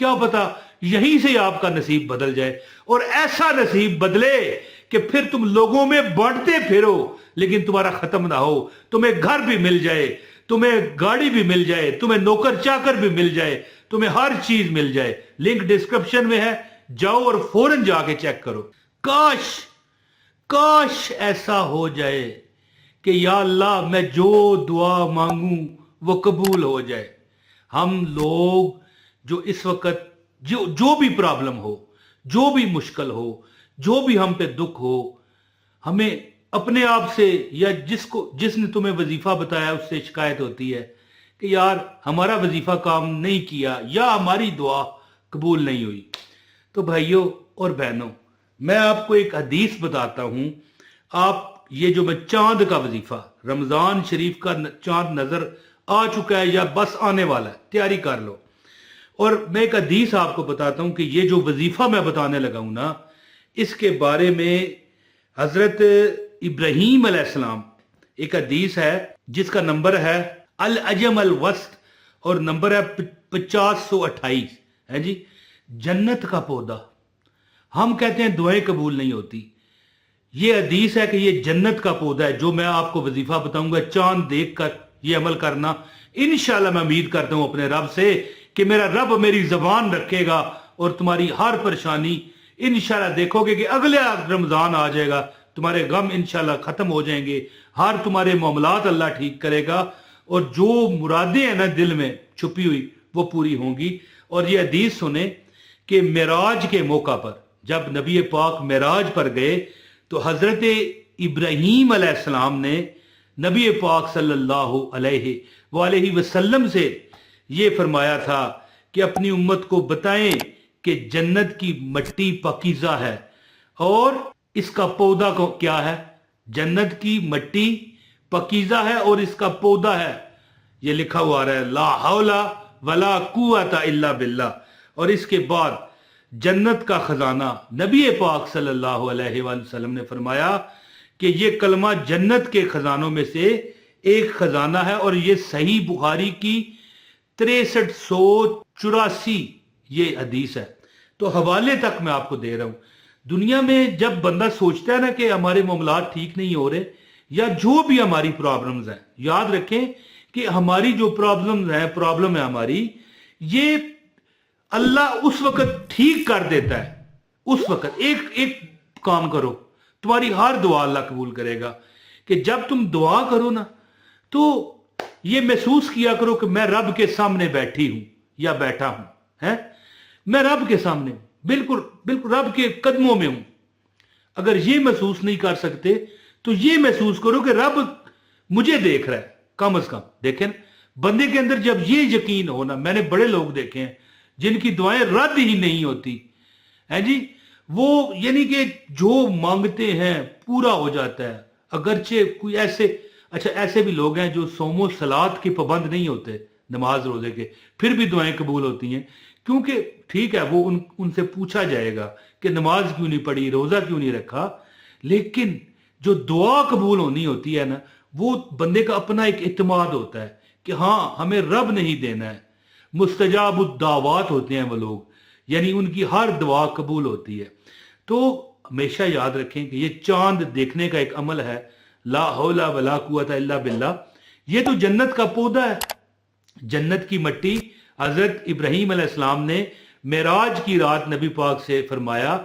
क्या पता यहीं से आपका नसीब बदल जाए, और ऐसा नसीब बदले कि फिर तुम लोगों में बांटते फिरो लेकिन तुम्हारा खत्म ना हो, तुम्हें घर भी मिल जाए, तुम्हें गाड़ी भी मिल जाए, तुम्हें नौकर चाकर भी मिल जाए, तुम्हें हर चीज मिल जाए। लिंक डिस्क्रिप्शन में है, जाओ और फौरन जाके चेक करो। काश काश ऐसा हो जाए कि या अल्लाह मैं जो दुआ मांगूं वो कबूल हो जाए। हम लोग जो इस वक्त जो भी प्रॉब्लम हो, जो भी मुश्किल हो, जो भी हम पे दुख हो, हमें अपने आप से या जिसने तुम्हें वजीफा बताया उससे शिकायत होती है कि यार हमारा वजीफा काम नहीं किया या हमारी दुआ कबूल नहीं हुई। तो भाइयों और बहनों, मैं आपको एक हदीस बताता हूं। आप ये जो मैं चांद का वजीफा, रमजान शरीफ का चांद नजर आ चुका है या बस आने वाला है, तैयारी कर लो। और मैं एक हदीस आपको बताता हूं कि ये जो वजीफा मैं बताने लगा हूं ना, इसके बारे में हजरत इब्राहीम अलैहिस्सलाम, एक हदीस है जिसका नंबर है अल अजम अल वस्त और नंबर है 5028 है जी। जन्नत का पौधा, हम कहते हैं दुआएं कबूल नहीं होती, ये हदीस है कि ये जन्नत का पौधा है। जो मैं आपको वजीफा बताऊंगा, चांद देख कर ये अमल करना। इंशाल्लाह मैं उम्मीद करता हूं अपने रब से कि मेरा रब मेरी जबान रखेगा और तुम्हारी हर परेशानी इंशाल्लाह देखोगे कि अगले रमजान आ जाएगा, तुम्हारे गम इंशाल्लाह खत्म हो जाएंगे, हर तुम्हारे मामलात अल्लाह ठीक करेगा और जो मुरादें हैं ना दिल में छुपी हुई वो पूरी होंगी। और ये हदीस सुने कि मेराज के मौका पर जब नबी पाक मेराज पर गए तो हजरत इब्राहीम अलैहिस्सलाम ने नबी पाक सल्लल्लाहु अलैहि वसल्लम से ये फरमाया था कि अपनी उम्मत को बताएं कि जन्नत की मिट्टी पाकीज़ा है और इसका पौधा को क्या है। जन्नत की मिट्टी पाकीज़ा है और इसका पौधा है, ये लिखा हुआ रहा है ला हौला वला कुव्वता इल्ला बिल्लाह। और इसके बाद जन्नत का खजाना, नबी पाक सल्लल्लाहु अलैहि वसल्लम ने फरमाया कि ये कलमा जन्नत के खजानों में से एक खजाना है। और ये सही बुखारी की 6384 ये हदीस है। तो हवाले तक मैं आपको दे रहा हूं। दुनिया में जब बंदा सोचता है ना कि हमारे मामलात ठीक नहीं हो रहे या जो भी हमारी प्रॉब्लम्स हैं, याद रखें कि हमारी जो प्रॉब्लम है हमारी, ये अल्लाह उस वक्त ठीक कर देता है। उस वक्त एक काम करो, तुम्हारी हर दुआ अल्लाह कबूल करेगा। कि जब तुम दुआ करो ना तो ये महसूस किया करो कि मैं रब के सामने बैठी हूं या बैठा हूं, है मैं रब के सामने बिल्कुल बिल्कुल रब के कदमों में हूं। अगर ये महसूस नहीं कर सकते तो ये महसूस करो कि रब मुझे देख रहा है। कम अज कम देखें बंदे के अंदर जब ये यकीन हो ना, मैंने बड़े लोग देखे हैं जिनकी दुआएं रद्द ही नहीं होती है जी, वो यानी कि जो मांगते हैं पूरा हो जाता है। अगरचे कोई ऐसे भी लोग हैं जो सोमो सलात के पाबंद नहीं होते, नमाज रोजे के, फिर भी दुआएं कबूल होती हैं। क्योंकि ठीक है वो उनसे पूछा जाएगा कि नमाज क्यों नहीं पढ़ी, रोजा क्यों नहीं रखा, लेकिन जो दुआ कबूल होनी होती है ना, वो बंदे का अपना एक इत्मीनान होता है कि हाँ हमें रब नहीं देना है। मुस्तजाबुद्दावात होते हैं वो लोग, यानी उनकी हर दुआ कबूल होती है। तो हमेशा याद रखें कि ये चांद देखने का एक अमल है, ला हौला वला कुव्वता इल्ला बिल्लाह। ये तो जन्नत का पौधा है, जन्नत की मिट्टी। हजरत इब्राहीम अलैहिस्सलाम ने मेराज की रात नबी पाक से फरमाया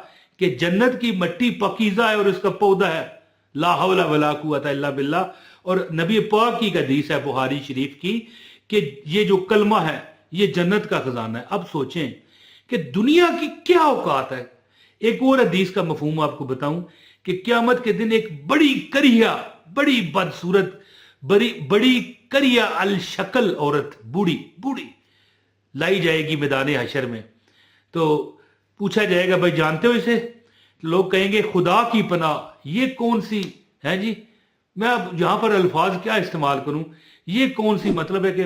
कि जन्नत की मिट्टी पाकीज़ा है और इसका पौधा है ला हौला वला कुव्वता इल्ला बिल्लाह। और नबी पाक की हदीस है बुखारी शरीफ की कि ये जो कलमा है ये जन्नत का खजाना है। अब सोचें कि दुनिया की क्या औकात है। एक और हदीस का मफहूम आपको बताऊं कि क़यामत के दिन एक बड़ी करिया, बड़ी बदसूरत, बड़ी करिया अल शक्ल औरत, बूढ़ी लाई जाएगी मैदान हशर में। तो पूछा जाएगा भाई जानते हो इसे? लोग कहेंगे खुदा की पनाह ये कौन सी है जी, मैं अब यहां पर अल्फाज क्या इस्तेमाल करूं, ये कौन सी मतलब है कि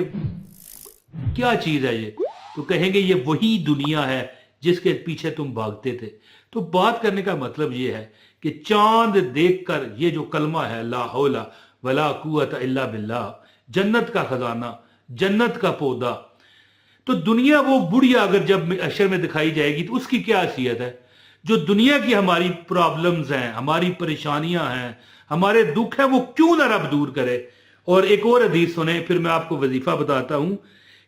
क्या चीज है ये? तो कहेंगे ये वही दुनिया है जिसके पीछे तुम भागते थे। तो बात करने का मतलब ये है कि चांद देखकर ये जो कलमा है ला हौला वला कुव्वता इल्ला बिल्लाह, जन्नत का खजाना, जन्नत का पौधा, तो दुनिया वो बुढ़िया अगर जब अशर में दिखाई जाएगी तो उसकी क्या हैसियत है? जो दुनिया की हमारी प्रॉब्लम्स हैं, हमारी परेशानियां हैं, हमारे दुख हैं, वो क्यों ना रब दूर करे। और एक और हदीस सुने, फिर मैं आपको वजीफा बताता हूं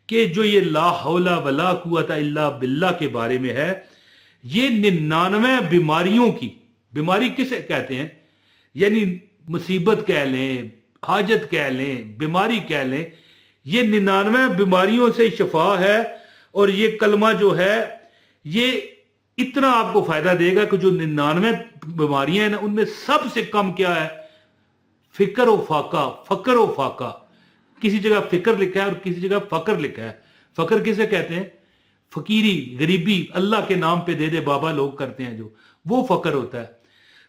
कि जो ये ला हौला वला कुव्वता इल्ला बिल्लाह के बारे में है, ये 99 बीमारियों की, बीमारी किसे कहते हैं, यानी मुसीबत कह लें, हाजत कह लें, बीमारी कह लें, ये 99 बीमारियों से शिफा है। और ये कलमा जो है ये इतना आपको फायदा देगा कि जो 99 बीमारियां हैं ना, उनमें सबसे कम क्या है? फिक्र व फाका, फकर व फाका। किसी जगह फिक्र लिखा है और किसी जगह फकर लिखा है। फकर किसे कहते हैं? फकीरी, गरीबी, अल्लाह के नाम पे दे दे बाबा लोग करते हैं जो, वो फकर होता है।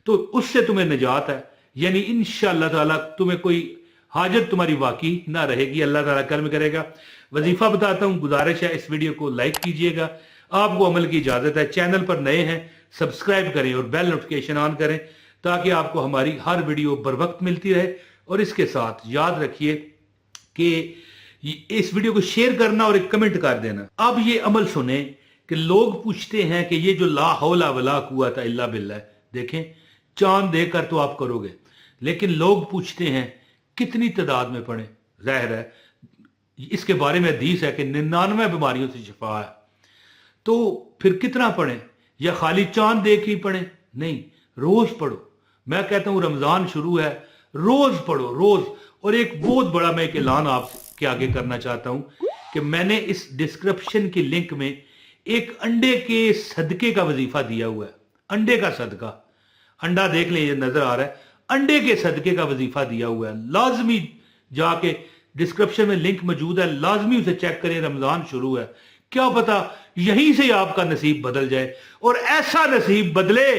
तो उससे तुम्हें निजात है, यानी इंशाअल्लाह ताला तुम्हें कोई हाजत तुम्हारी वाकई ना रहेगी, अल्लाह ताला कर्म करेगा। वजीफा बताता हूं, गुजारिश है इस वीडियो को लाइक कीजिएगा, आपको अमल की इजाजत है। चैनल पर नए हैं सब्सक्राइब करें और बेल नोटिफिकेशन ऑन करें ताकि आपको हमारी हर वीडियो बर वक्त मिलती रहे। और इसके साथ याद रखिए कि इस वीडियो को शेयर करना और एक कमेंट कर देना। अब ये अमल सुने कि लोग पूछते हैं कि ये जो ला हौला वला कुव्वता इल्ला बिल्लाह, देखें चांद देखकर तो आप करोगे, लेकिन लोग पूछते हैं कितनी तादाद में पढ़ें। जाहिर है इसके बारे में हदीस है कि 99 बीमारियों से शिफा है, तो फिर कितना पढ़ें? या खाली चांद देख ही पढ़ें? नहीं, रोज पढ़ो। मैं कहता हूं रमजान शुरू है, रोज पढ़ो, रोज। और एक बहुत बड़ा मैं एक ऐलान आपके आगे करना चाहता हूं कि मैंने इस डिस्क्रिप्शन की लिंक में एक अंडे के सदके का वजीफा दिया हुआ है। अंडे का सदका, अंडा देख लें, ये नजर आ रहा है, अंडे के सदके का वजीफा दिया हुआ है। लाजमी जाके डिस्क्रिप्शन में लिंक मौजूद है, लाजमी उसे चेक करें। रमजान शुरू है, क्या पता यहीं से आपका नसीब बदल जाए, और ऐसा नसीब बदले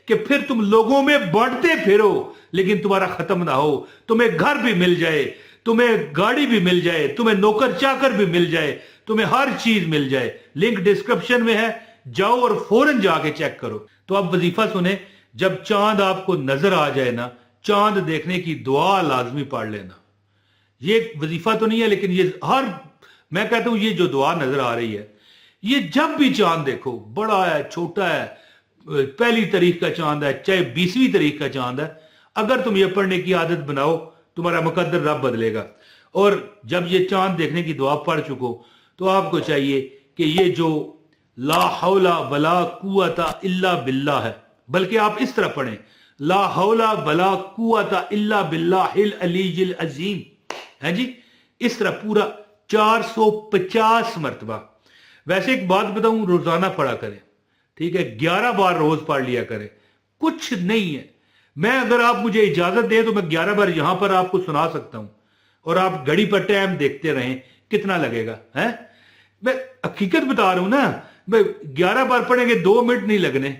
कि फिर तुम लोगों में बांटते फिरो लेकिन तुम्हारा खत्म ना हो। तुम्हें घर भी मिल जाए, तुम्हें गाड़ी भी मिल जाए, तुम्हें नौकर चाकर भी मिल जाए, तुम्हें हर चीज मिल जाए। लिंक डिस्क्रिप्शन में है, जाओ और फौरन जाके चेक करो। तो अब वजीफा सुने, जब चांद आपको नजर आ जाए ना, चांद देखने की दुआ लाजमी पढ़ लेना। ये वजीफा तो नहीं है, लेकिन ये मैं कहता हूं ये जो दुआ नजर आ रही है, ये जब भी चांद देखो, बड़ा है छोटा है, पहली तारीख का चांद है चाहे 20वीं तारीख का चांद है, अगर तुम ये पढ़ने की आदत बनाओ तुम्हारा मुकद्दर रब बदलेगा। और जब ये चांद देखने की दुआ पढ़ चुको तो आपको चाहिए कि ये जो ला हौला वला कुव्वता इल्ला बिल्लाह है, बल्कि आप इस तरह पढ़ें, ला हौला वला कुव्वता इल्ला बिल्लाहिल अलीय्यिल अज़ीम, है जी, इस तरह पूरा 450 मरतबा। वैसे एक बात बताऊं, रोजाना पढ़ा करें, ठीक है, 11 बार रोज पढ़ लिया करें, कुछ नहीं है। मैं अगर आप मुझे इजाजत दें तो मैं 11 बार यहां पर आपको सुना सकता हूं, और आप घड़ी पर टाइम देखते रहें, कितना लगेगा है? मैं हकीकत बता रहा हूं ना, मैं 11 बार पढ़ेंगे 2 मिनट नहीं लगने,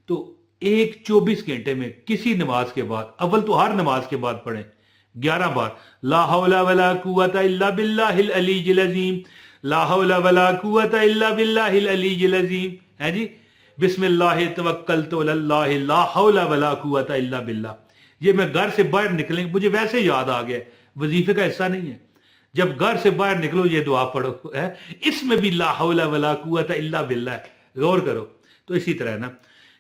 तो एक 24 घंटे में किसी नमाज के बाद, अव्वल तो हर नमाज के बाद पढ़ें 11 बार, ला हौला वला कुव्वता इल्ला बिल्लाहिल अलीय्यिल अज़ीम, ला हौला वला कुव्वता इल्ला बिल्लाहिल अलीय्यिल अज़ीम, है जी, बिस्मिल्लाह तवक्कलतु अलल्लाह ला हौला वला कुव्वता इल्ला बिल्लाह। ये मैं घर से बाहर निकले, मुझे वैसे याद आ गया, वजीफे का हिस्सा नहीं है। जब घर से बाहर निकलो ये दुआ पढ़ो, है, इसमें भी ला हौला वला कुव्वता इल्ला बिल्लाह, गौर करो। तो इसी तरह ना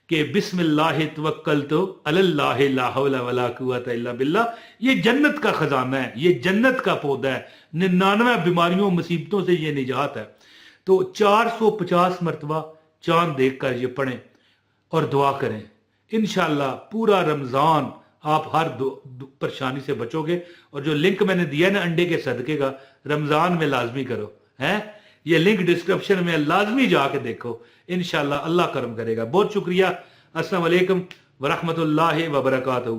कि बिस्मिल्लाह तवक्कलतु अलल्लाह ला हौला वला कुव्वता इल्ला बिल्लाह, ये जन्नत का खजाना है, ये जन्नत का पौधा है, 99 बीमारियों मुसीबतों से ये निजात है। तो 450 मरतबा चांद देखकर ये पढ़ें और दुआ करें, इंशाअल्लाह पूरा रमजान आप हर परेशानी से बचोगे। और जो लिंक मैंने दिया ना अंडे के सदके का, रमजान में लाजमी करो, है, ये लिंक डिस्क्रिप्शन में, लाजमी जाके देखो, इंशाअल्लाह अल्लाह करम करेगा। बहुत शुक्रिया। अस्सलाम वालेकुम व रहमतुल्लाहि व बरकातहू।